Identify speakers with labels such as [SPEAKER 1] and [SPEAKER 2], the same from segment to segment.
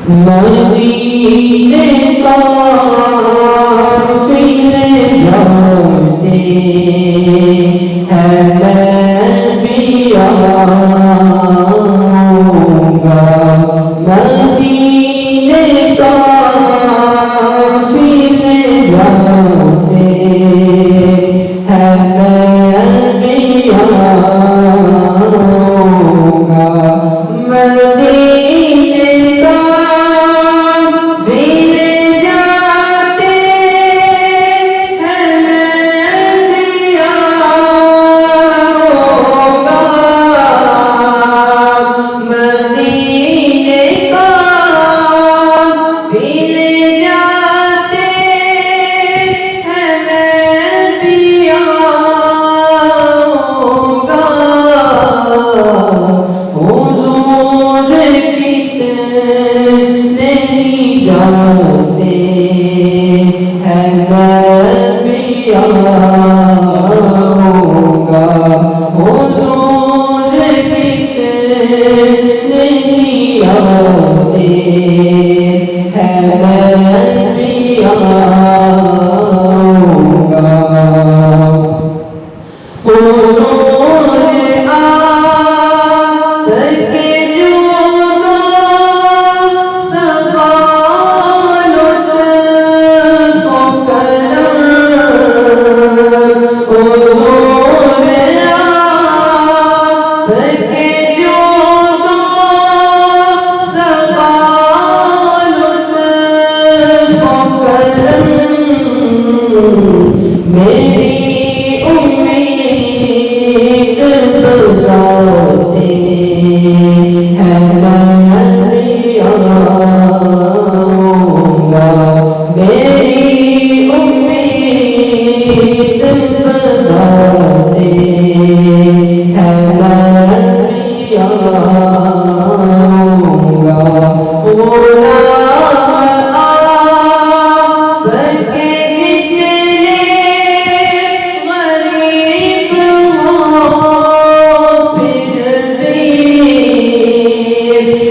[SPEAKER 1] مدینے قافلے جاتے ہیں میں بھی آؤں گا مدینے قافلے جاتے ہیں میں بھی آؤں گا مدینے قافلے جاتے ہیں میں بھی آؤں گا مدینے قافلے جاتے ہیں میں بھی آؤں گا حضور کتنے ہی جاتے ہیں میں بھی آؤں گا حضور کتنے ہی آتے ہیں میں بھی آؤں گا حضور آ کے جو دو سوال لطف و کرم حضور آ کے جو دو سوال لطف و کرم میری امید بڑھاتے ہیں میں بھی آؤں گا میری امید بڑھاتے ہیں میں بھی آؤں گا غلام آپ کے جتنے غریب ہوں پھر بھی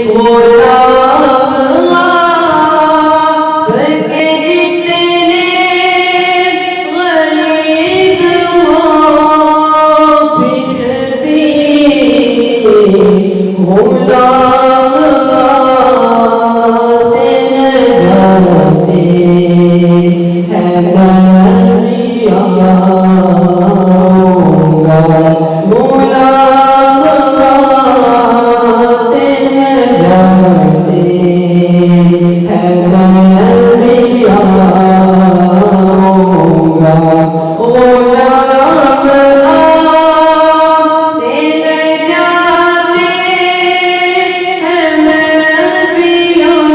[SPEAKER 1] غلام آپ کے جتنے غریب ہوں پھر بھی غلام آتے ہیں جاتے ہیں میں بھی آؤں گا غلام آتے ہیں جاتے ہیں میں بھی آؤں گا غلام آتے ہیں جاتے ہیں میں بھی آؤں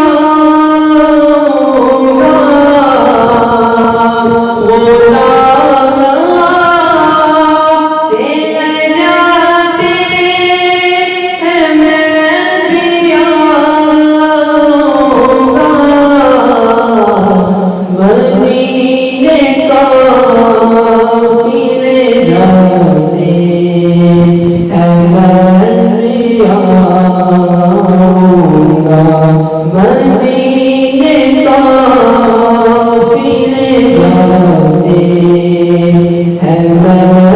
[SPEAKER 1] گا غلام آتے ہیں جاتے ہیں میں بھی آؤں گا مدینے قافلے جاتے ہیں میں بھی آؤں گا مدینے قافلے جاتے ہیں میں